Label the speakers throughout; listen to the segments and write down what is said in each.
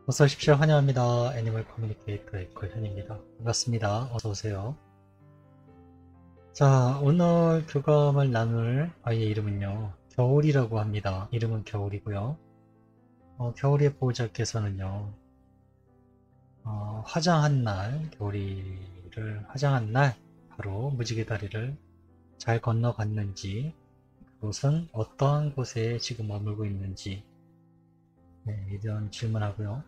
Speaker 1: 어서 오십시오. 환영합니다. 애니멀 커뮤니케이터 에코현입니다. 반갑습니다. 어서 오세요. 자, 오늘 교감을 나눌 아이의 이름은요. 겨울이라고 합니다. 이름은 겨울이고요. 겨울이의 보호자께서는요. 화장한 날, 겨울이를 화장한 날 바로 무지개 다리를 잘 건너갔는지, 그곳은 어떠한 곳에 지금 머물고 있는지, 네, 이런 질문하고요.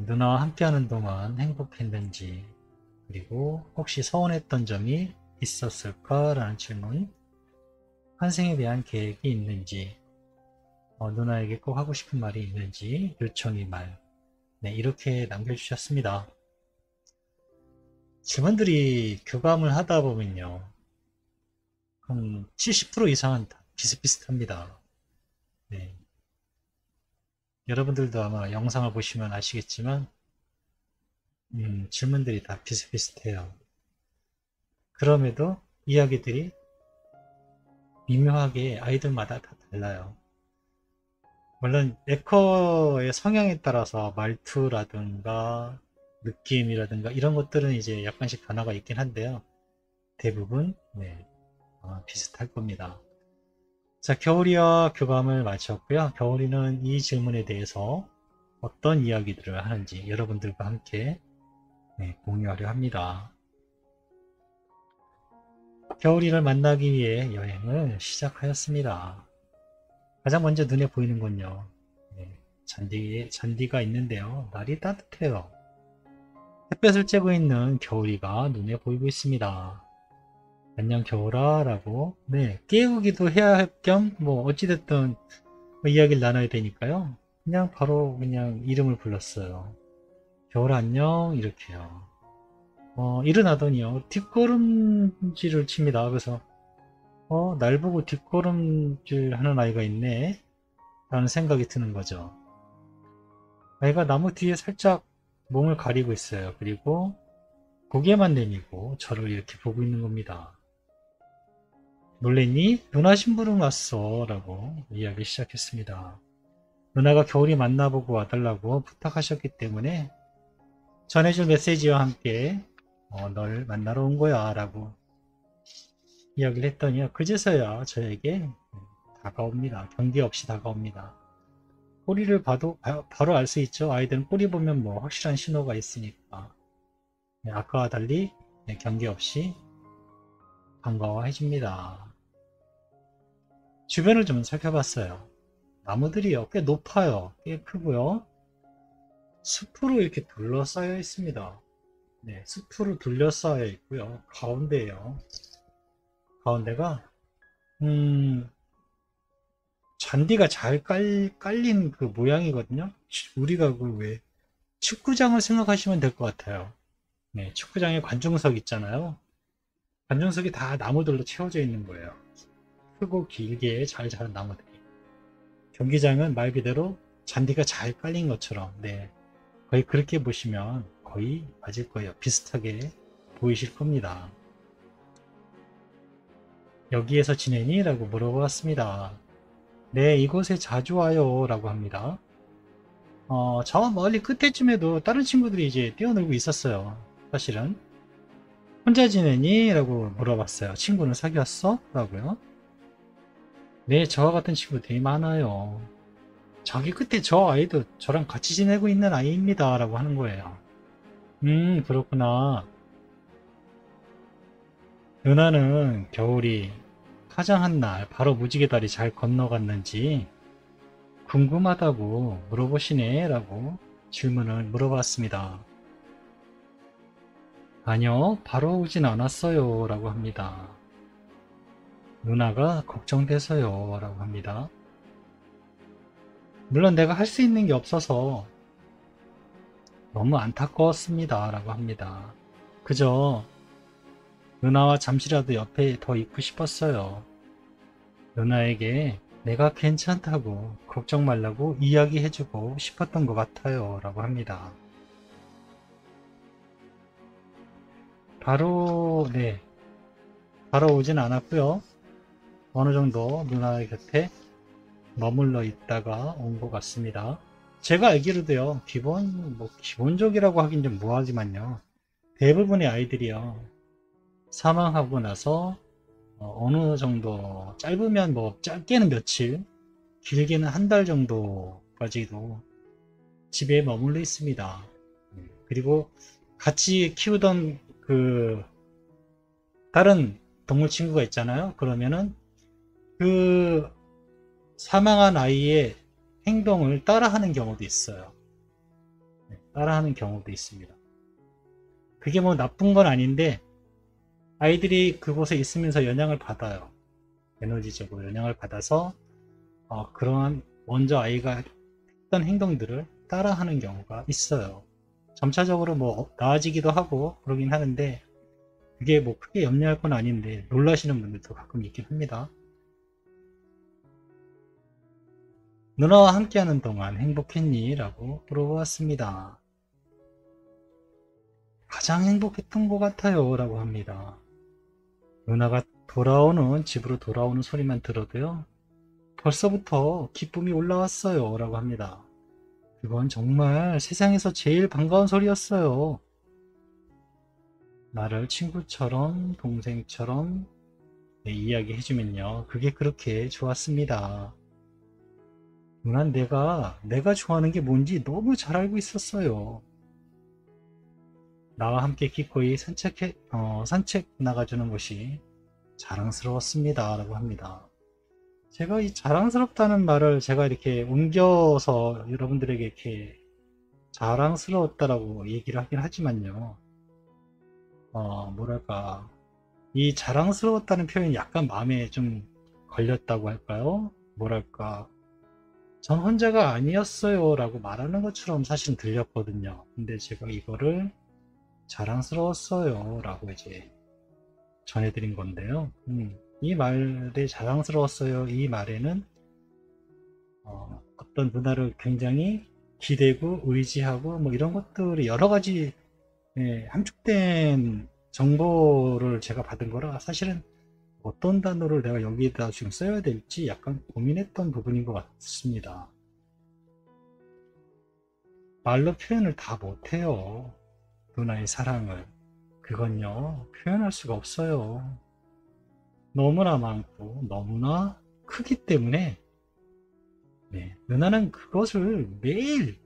Speaker 1: 누나와 함께하는 동안 행복했는지, 그리고 혹시 서운했던 점이 있었을까라는 질문, 환생에 대한 계획이 있는지, 누나에게 꼭 하고 싶은 말이 있는지, 요청이 말, 네, 이렇게 남겨주셨습니다. 질문들이 교감을 하다 보면요, 한 70% 이상은 다 비슷비슷합니다. 네, 여러분들도 아마 영상을 보시면 아시겠지만, 질문들이 다 비슷비슷해요. 그럼에도 이야기들이 미묘하게 아이들마다 다 달라요. 물론 에커의 성향에 따라서 말투라든가 느낌이라든가 이런 것들은 이제 약간씩 변화가 있긴 한데요. 대부분 네, 비슷할 겁니다. 자, 겨울이와 교감을 마쳤고요. 겨울이는 이 질문에 대해서 어떤 이야기들을 하는지 여러분들과 함께 네, 공유하려 합니다. 겨울이를 만나기 위해 여행을 시작하였습니다. 가장 먼저 눈에 보이는 건요. 네, 잔디가 있는데요. 날이 따뜻해요. 햇볕을 쬐고 있는 겨울이가 눈에 보이고 있습니다. 안녕 겨울아 라고 네 깨우기도 해야 할 겸 뭐 어찌됐든 뭐 이야기를 나눠야 되니까요. 그냥 바로 그냥 이름을 불렀어요. 겨울아 안녕 이렇게요. 일어나더니요 뒷걸음질을 칩니다. 그래서 날 보고 뒷걸음질 하는 아이가 있네 라는 생각이 드는 거죠. 아이가 나무 뒤에 살짝 몸을 가리고 있어요. 그리고 고개만 내미고 저를 이렇게 보고 있는 겁니다. 놀랬니? 누나 심부름 왔어 라고 이야기 시작했습니다. 누나가 겨울이 만나보고 와달라고 부탁하셨기 때문에 전해줄 메시지와 함께 널 만나러 온 거야 라고 이야기를 했더니요. 그제서야 저에게 다가옵니다. 경계 없이 다가옵니다. 꼬리를 봐도 바로 알 수 있죠. 아이들은 꼬리 보면 뭐 확실한 신호가 있으니까. 네, 아까와 달리 네, 경계 없이 반가워해 줍니다. 주변을 좀 살펴봤어요. 나무들이요, 꽤 높아요. 꽤 크고요. 숲으로 이렇게 둘러싸여 있습니다. 네, 숲으로 둘러싸여 있고요. 가운데에요. 가운데가 잔디가 잘 깔린 그 모양이거든요. 우리가 그 왜 축구장을 생각하시면 될 것 같아요. 네, 축구장에 관중석 있잖아요. 관중석이 다 나무들로 채워져 있는 거예요. 크고 길게 잘 자란 나무들이. 경기장은 말 그대로 잔디가 잘 깔린 것처럼, 네, 거의 그렇게 보시면 거의 맞을 거예요. 비슷하게 보이실 겁니다. 여기에서 지내니? 라고 물어보았습니다. 네, 이곳에 자주 와요. 라고 합니다. 저 멀리 끝에쯤에도 다른 친구들이 이제 뛰어놀고 있었어요. 사실은. 혼자 지내니? 라고 물어봤어요. 친구는 사귀었어? 라고요. 네, 저와 같은 친구 되게 많아요. 저기 끝에 저 아이도 저랑 같이 지내고 있는 아이입니다. 라고 하는 거예요. 그렇구나. 누나는 겨울이 화장한 날 바로 무지개 다리 잘 건너갔는지 궁금하다고 물어보시네 라고 질문을 물어봤습니다. 아니요, 바로 오진 않았어요 라고 합니다. 누나가 걱정돼서요 라고 합니다. 물론 내가 할 수 있는 게 없어서 너무 안타까웠습니다 라고 합니다. 그저 누나와 잠시라도 옆에 더 있고 싶었어요. 누나에게 내가 괜찮다고 걱정 말라고 이야기해주고 싶었던 것 같아요 라고 합니다. 네, 바로 오진 않았고요. 어느 정도 누나의 곁에 머물러 있다가 온 것 같습니다. 제가 알기로도요, 기본적이라고 하긴 좀 뭐하지만요. 대부분의 아이들이요, 사망하고 나서 어느 정도, 짧으면 뭐, 짧게는 며칠, 길게는 한 달 정도까지도 집에 머물러 있습니다. 그리고 같이 키우던 다른 동물 친구가 있잖아요. 그러면은 그 사망한 아이의 행동을 따라하는 경우도 있어요. 따라하는 경우도 있습니다. 그게 뭐 나쁜 건 아닌데 아이들이 그곳에 있으면서 영향을 받아요. 에너지적으로 영향을 받아서 그러한 먼저 아이가 했던 행동들을 따라하는 경우가 있어요. 점차적으로 뭐 나아지기도 하고 그러긴 하는데 그게 뭐 크게 염려할 건 아닌데 놀라시는 분들도 가끔 있긴 합니다. 누나와 함께하는 동안 행복했니? 라고 물어보았습니다. 가장 행복했던 것 같아요. 라고 합니다. 누나가 집으로 돌아오는 소리만 들어도요. 벌써부터 기쁨이 올라왔어요. 라고 합니다. 그건 정말 세상에서 제일 반가운 소리였어요. 나를 친구처럼, 동생처럼 이야기해주면요. 그게 그렇게 좋았습니다. 누난 내가 좋아하는 게 뭔지 너무 잘 알고 있었어요. 나와 함께 기꺼이 산책 나가주는 것이 자랑스러웠습니다. 라고 합니다. 제가 이 자랑스럽다는 말을 제가 이렇게 옮겨서 여러분들에게 이렇게 자랑스러웠다라고 얘기를 하긴 하지만요. 뭐랄까. 이 자랑스러웠다는 표현이 약간 마음에 좀 걸렸다고 할까요? 뭐랄까. 전 혼자가 아니었어요. 라고 말하는 것처럼 사실 들렸거든요. 근데 제가 이거를 자랑스러웠어요. 라고 이제 전해드린 건데요. 이 말에 자랑스러웠어요. 이 말에는 어떤 문화를 굉장히 기대고 의지하고 뭐 이런 것들이 여러 가지 함축된 정보를 제가 받은 거라 사실은 어떤 단어를 내가 여기에다 지금 써야 될지 약간 고민했던 부분인 것 같습니다. 말로 표현을 다 못해요. 누나의 사랑을. 그건요, 표현할 수가 없어요. 너무나 많고 너무나 크기 때문에 누나는 그것을 매일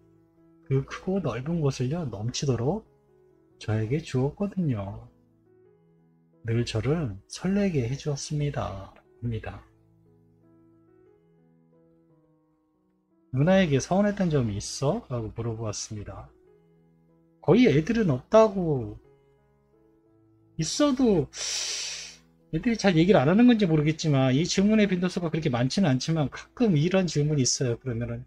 Speaker 1: 그 크고 넓은 곳을요 넘치도록 저에게 주었거든요. 늘 저를 설레게 해주었습니다. 입니다. 누나에게 서운했던 점이 있어? 라고 물어보았습니다. 거의 애들은 없다고 있어도 애들이 잘 얘기를 안 하는 건지 모르겠지만 이 질문의 빈도수가 그렇게 많지는 않지만 가끔 이런 질문이 있어요. 그러면은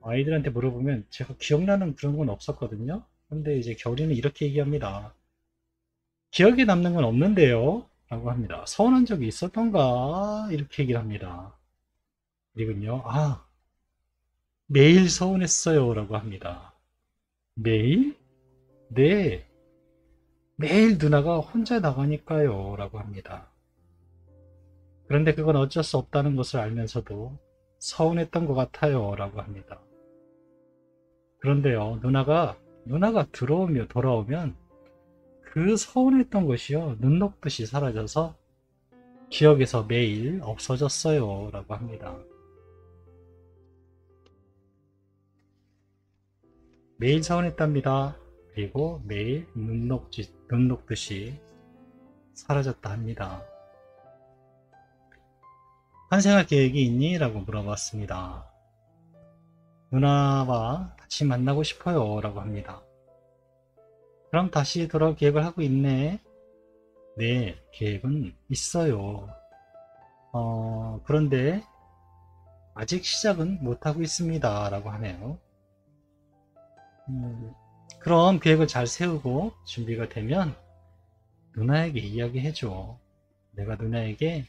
Speaker 1: 아이들한테 물어보면 제가 기억나는 그런 건 없었거든요. 근데 이제 겨울이는 이렇게 얘기합니다. 기억에 남는 건 없는데요. 라고 합니다. 서운한 적이 있었던가? 이렇게 얘기를 합니다. 그리고요, 매일 서운했어요. 라고 합니다. 매일? 네. 매일 누나가 혼자 나가니까요. 라고 합니다. 그런데 그건 어쩔 수 없다는 것을 알면서도 서운했던 것 같아요. 라고 합니다. 그런데요, 누나가 돌아오면 그 서운했던 것이요, 눈 녹듯이 사라져서 기억에서 매일 없어졌어요. 라고 합니다. 매일 서운했답니다. 그리고 매일 눈 녹듯이 사라졌다 합니다. 환생할 계획이 있니? 라고 물어봤습니다. 누나와 다시 만나고 싶어요. 라고 합니다. 그럼 다시 돌아올 계획을 하고 있네. 네, 계획은 있어요. 그런데 아직 시작은 못하고 있습니다. 라고 하네요. 그럼 계획을 잘 세우고 준비가 되면 누나에게 이야기해줘. 내가 누나에게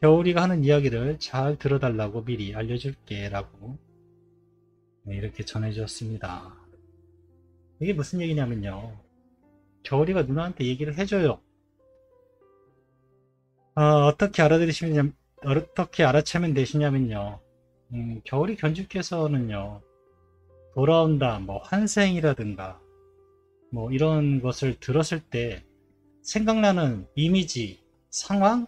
Speaker 1: 겨울이가 하는 이야기를 잘 들어달라고 미리 알려줄게. 라고 이렇게 전해주었습니다. 이게 무슨 얘기냐면요. 겨울이가 누나한테 얘기를 해줘요. 어떻게 어떻게 알아채면 되시냐면요. 겨울이 견주께서는요. 돌아온다, 뭐 환생이라든가 뭐 이런 것을 들었을 때 생각나는 이미지, 상황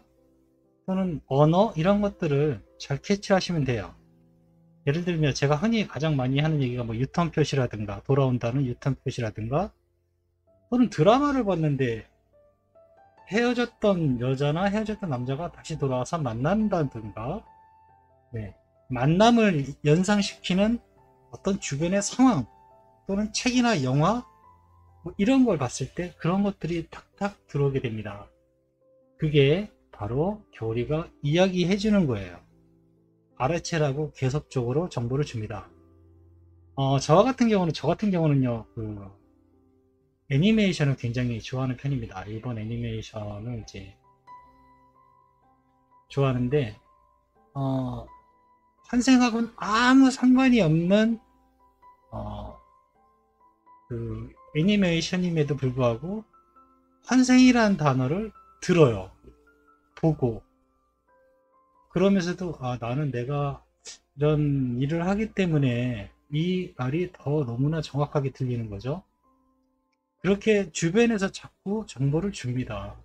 Speaker 1: 또는 언어 이런 것들을 잘 캐치하시면 돼요. 예를 들면 제가 흔히 가장 많이 하는 얘기가 뭐 유턴 표시라든가 돌아온다는 유턴 표시라든가 또는 드라마를 봤는데 헤어졌던 여자나 헤어졌던 남자가 다시 돌아와서 만난다든가 네. 만남을 연상시키는 어떤 주변의 상황 또는 책이나 영화 뭐 이런 걸 봤을 때 그런 것들이 탁탁 들어오게 됩니다. 그게 바로 겨울이가 이야기해 주는 거예요. 알아채라고 계속적으로 정보를 줍니다. 저 같은 경우는요, 애니메이션을 굉장히 좋아하는 편입니다. 일본 애니메이션을 이제 좋아하는데, 어, 환생하고는 아무 상관이 없는, 어, 애니메이션임에도 불구하고, 환생이라는 단어를 들어요. 보고. 그러면서도, 나는 내가 이런 일을 하기 때문에 이 말이 더 너무나 정확하게 들리는 거죠. 그렇게 주변에서 자꾸 정보를 줍니다.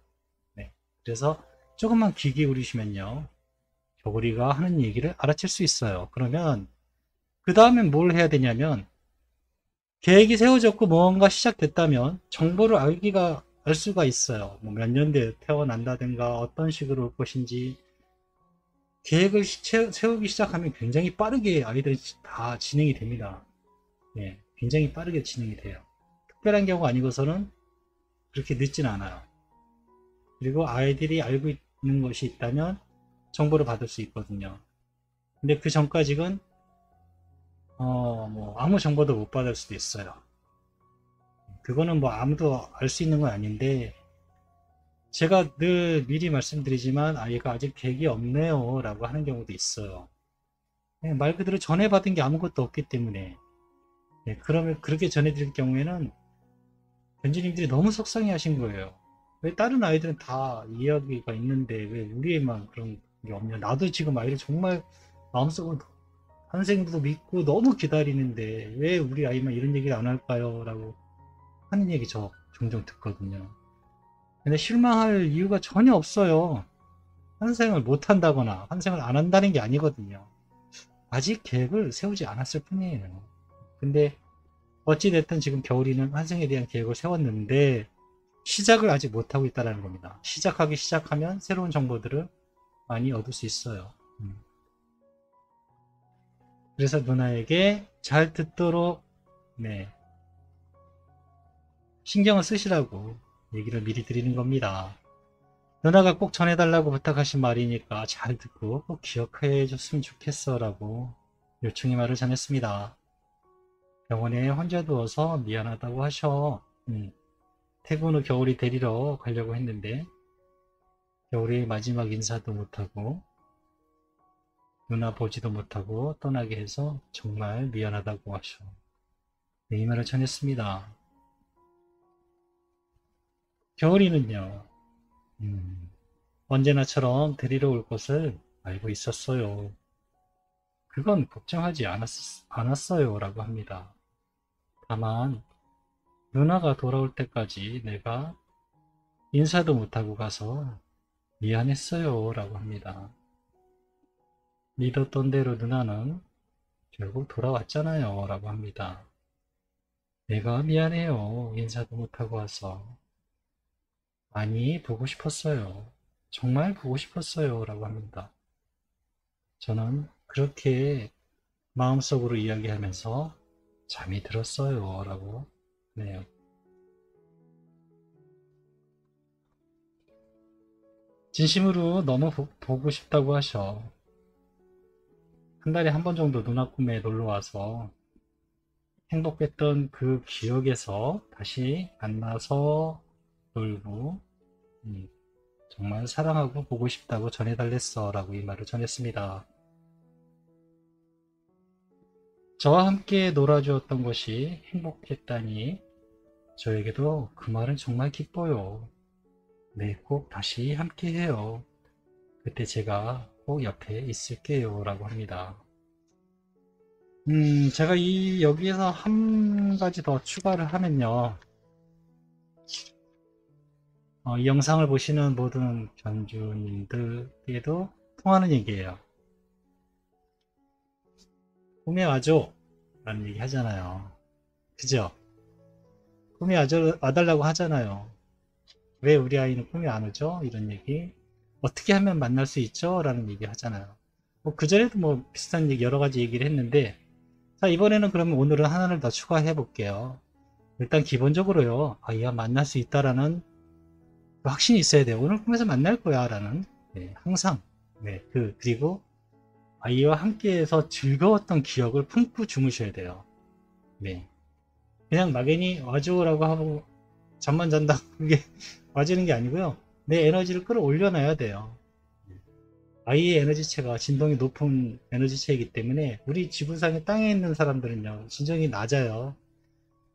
Speaker 1: 네. 그래서 조금만 귀 기울이시면요. 겨구리가 하는 얘기를 알아챌 수 있어요. 그러면 그 다음엔 뭘 해야 되냐면 계획이 세워졌고 무언가 시작됐다면 정보를 알 수가 있어요. 뭐 몇 년대에 태어난다든가 어떤 식으로 올 것인지 계획을 세우기 시작하면 굉장히 빠르게 아이들이 다 진행이 됩니다. 네, 굉장히 빠르게 진행이 돼요. 특별한 경우가 아니고서는 그렇게 늦진 않아요. 그리고 아이들이 알고 있는 것이 있다면 정보를 받을 수 있거든요. 근데 그 전까지는 뭐 아무 정보도 못 받을 수도 있어요. 그거는 뭐 아무도 알 수 있는 건 아닌데 제가 늘 미리 말씀드리지만 아이가 아직 계획이 없네요 라고 하는 경우도 있어요. 네, 말 그대로 전해받은 게 아무것도 없기 때문에 네, 그러면 그렇게 전해드릴 경우에는 변주님들이 너무 속상해 하신 거예요. 왜 다른 아이들은 다 이야기가 있는데 왜 우리에만 그런 게 없냐. 나도 지금 아이를 정말 마음속으로 선생님도 믿고 너무 기다리는데 왜 우리 아이만 이런 얘기를 안 할까요? 라고 하는 얘기 저 종종 듣거든요. 근데 실망할 이유가 전혀 없어요. 환생을 못 한다거나 환생을 안 한다는 게 아니거든요. 아직 계획을 세우지 않았을 뿐이에요. 근데 어찌됐든 지금 겨울이는 환생에 대한 계획을 세웠는데 시작을 아직 못하고 있다는 겁니다. 시작하면 새로운 정보들을 많이 얻을 수 있어요. 그래서 누나에게 잘 듣도록 네, 신경을 쓰시라고 얘기를 미리 드리는 겁니다. 누나가 꼭 전해달라고 부탁하신 말이니까 잘 듣고 꼭 기억해 줬으면 좋겠어 라고 요청의 말을 전했습니다. 병원에 혼자 누워서 미안하다고 하셔. 퇴근 후 겨울이 데리러 가려고 했는데 겨울이 마지막 인사도 못하고 누나 보지도 못하고 떠나게 해서 정말 미안하다고 하셔. 네, 이 말을 전했습니다. 겨울이는요. 언제나처럼 데리러 올 것을 알고 있었어요. 그건 걱정하지 않았어요 라고 합니다. 다만 누나가 돌아올 때까지 내가 인사도 못하고 가서 미안했어요 라고 합니다. 믿었던 대로 누나는 결국 돌아왔잖아요 라고 합니다. 내가 미안해요. 인사도 못하고 와서. 많이 보고 싶었어요. 정말 보고 싶었어요 라고 합니다. 저는 그렇게 마음속으로 이야기하면서 잠이 들었어요 라고 하네요. 진심으로 너무 보고 싶다고 하셔. 한 달에 한 번 정도 누나 꿈에 놀러와서 행복했던 그 기억에서 다시 만나서 놀고 정말 사랑하고 보고 싶다고 전해달랬어 라고 이 말을 전했습니다. 저와 함께 놀아주었던 것이 행복했다니 저에게도 그 말은 정말 기뻐요. 네, 꼭 다시 함께 해요. 그때 제가 꼭 옆에 있을게요 라고 합니다. 제가 여기에서 한 가지 더 추가를 하면요. 이 영상을 보시는 모든 견주님들에게도 통하는 얘기예요. 꿈에 와줘 라는 얘기 하잖아요. 그죠? 꿈에 와달라고 하잖아요. 왜 우리 아이는 꿈에 안 오죠? 이런 얘기. 어떻게 하면 만날 수 있죠? 라는 얘기 하잖아요. 뭐 그전에도 뭐 비슷한 얘기, 여러 가지 얘기를 했는데, 자, 이번에는 그러면 오늘은 하나를 더 추가해 볼게요. 일단 기본적으로요, 아이와 만날 수 있다라는 확신이 있어야 돼요. 오늘 꿈에서 만날 거야 라는, 네, 항상. 네, 그리고 아이와 함께해서 즐거웠던 기억을 품고 주무셔야 돼요. 네. 그냥 막연히 와줘라고 하고 잠만 잔다 그게 와주는 게 아니고요. 내 에너지를 끌어올려 놔야 돼요. 아이의 에너지체가 진동이 높은 에너지체이기 때문에 우리 지구상의 땅에 있는 사람들은요, 진정이 낮아요.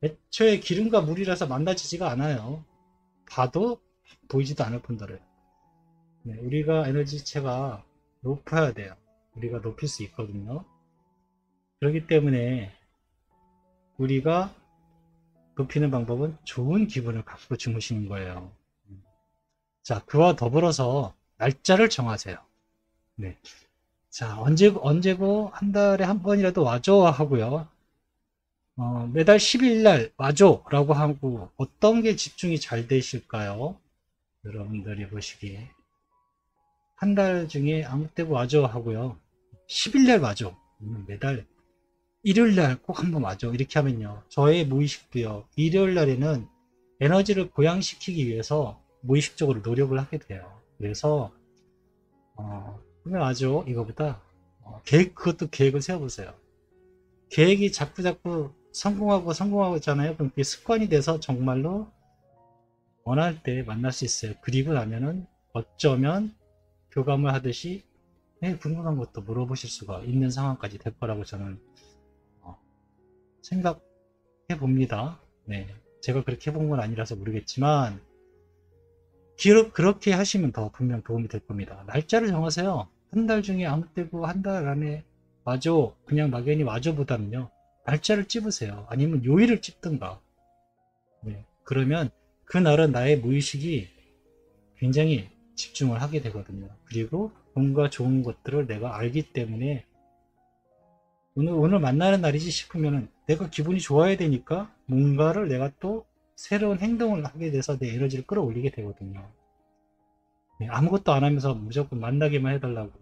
Speaker 1: 애초에 기름과 물이라서 만나지지가 않아요. 봐도 보이지도 않을 뿐더러. 네, 우리가 에너지체가 높아야 돼요. 우리가 높일 수 있거든요. 그렇기 때문에 우리가 높이는 방법은 좋은 기분을 갖고 주무시는 거예요. 자, 그와 더불어서 날짜를 정하세요. 네. 자, 언제고 한 달에 한 번이라도 와줘 하고요. 매달 10일 날 와줘 라고 하고 어떤 게 집중이 잘 되실까요? 여러분들이 보시기에. 한 달 중에 아무 때고 와줘 하고요. 10일 날 와줘. 매달 일요일 날 꼭 한번 와줘. 이렇게 하면요. 저의 무의식도요. 일요일 날에는 에너지를 고양시키기 위해서 무의식적으로 노력을 하게 돼요. 그래서 그러면 와줘. 이거보다 그것도 계획을 세워보세요. 계획이 자꾸 성공하고 있잖아요. 그럼 그게 습관이 돼서 정말로 원할 때 만날 수 있어요. 그리고 나면은 어쩌면 교감을 하듯이 궁금한 것도 물어보실 수가 있는 상황까지 될 거라고 저는 생각해 봅니다. 네. 제가 그렇게 해본 건 아니라서 모르겠지만, 그렇게 하시면 더 분명 도움이 될 겁니다. 날짜를 정하세요. 한 달 중에 아무 때고 한 달 안에 와줘. 그냥 막연히 와줘보다는요. 날짜를 찝으세요. 아니면 요일을 찝든가. 네. 그러면 그날은 나의 무의식이 굉장히 집중을 하게 되거든요. 그리고 뭔가 좋은 것들을 내가 알기 때문에 오늘 만나는 날이지 싶으면은 내가 기분이 좋아야 되니까 뭔가를 내가 또 새로운 행동을 하게 돼서 내 에너지를 끌어올리게 되거든요. 네, 아무것도 안 하면서 무조건 만나기만 해달라고.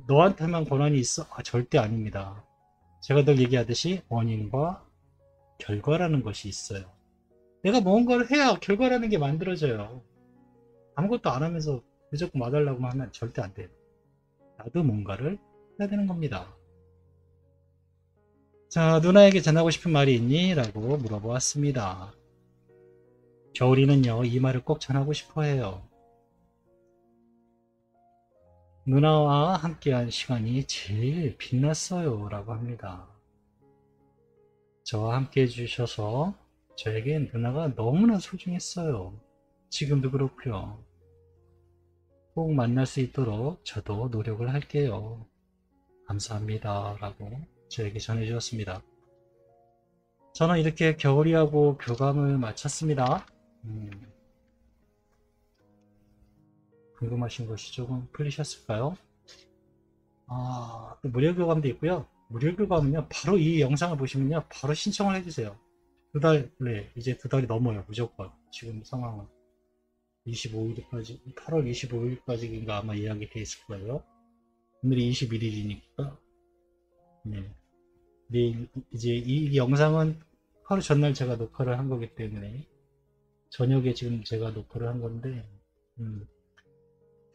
Speaker 1: 너한테만 권한이 있어? 절대 아닙니다. 제가 늘 얘기하듯이 원인과 결과라는 것이 있어요. 내가 뭔가를 해야 결과라는 게 만들어져요. 아무것도 안 하면서 무조건 와달라고 하면 절대 안 돼요. 나도 뭔가를 해야 되는 겁니다. 자, 누나에게 전하고 싶은 말이 있니? 라고 물어보았습니다. 겨울이는요, 이 말을 꼭 전하고 싶어 해요. 누나와 함께한 시간이 제일 빛났어요. 라고 합니다. 저와 함께 해주셔서 저에겐 누나가 너무나 소중했어요. 지금도 그렇고요. 꼭 만날 수 있도록 저도 노력을 할게요. 감사합니다. 라고 저에게 전해주었습니다. 저는 이렇게 겨울이하고 교감을 마쳤습니다. 궁금하신 것이 조금 풀리셨을까요? 또 무료 교감도 있고요. 무료 교감은요, 바로 이 영상을 보시면요, 바로 신청을 해주세요. 네, 이제 2달이 넘어요, 무조건. 지금 상황은. 25일까지, 8월 25일까지인가 아마 예약이 돼 있을 거예요. 오늘이 21일이니까. 네. 내일, 이제 이 영상은 하루 전날 제가 녹화를 한 거기 때문에, 저녁에 지금 제가 녹화를 한 건데,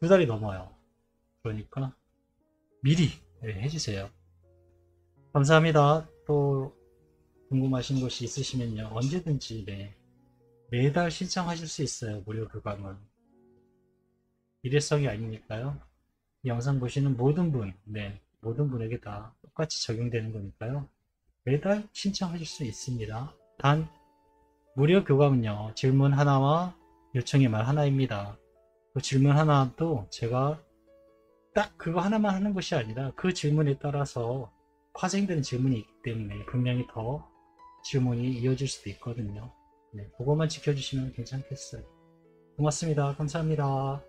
Speaker 1: 2달이 넘어요. 그러니까, 미리 해주세요. 감사합니다. 또 궁금하신 것이 있으시면요. 언제든지 매달 신청하실 수 있어요. 무료 교감은. 일회성이 아니니까요. 이 영상 보시는 모든 모든 분에게 다 똑같이 적용되는 거니까요. 매달 신청하실 수 있습니다. 단, 무료 교감은요. 질문 하나와 요청의 말 하나입니다. 그 질문 하나도 제가 딱 그거 하나만 하는 것이 아니라 그 질문에 따라서 파생되는 질문이 있기 때문에 분명히 더 질문이 이어질 수도 있거든요. 네, 그것만 지켜주시면 괜찮겠어요. 고맙습니다. 감사합니다.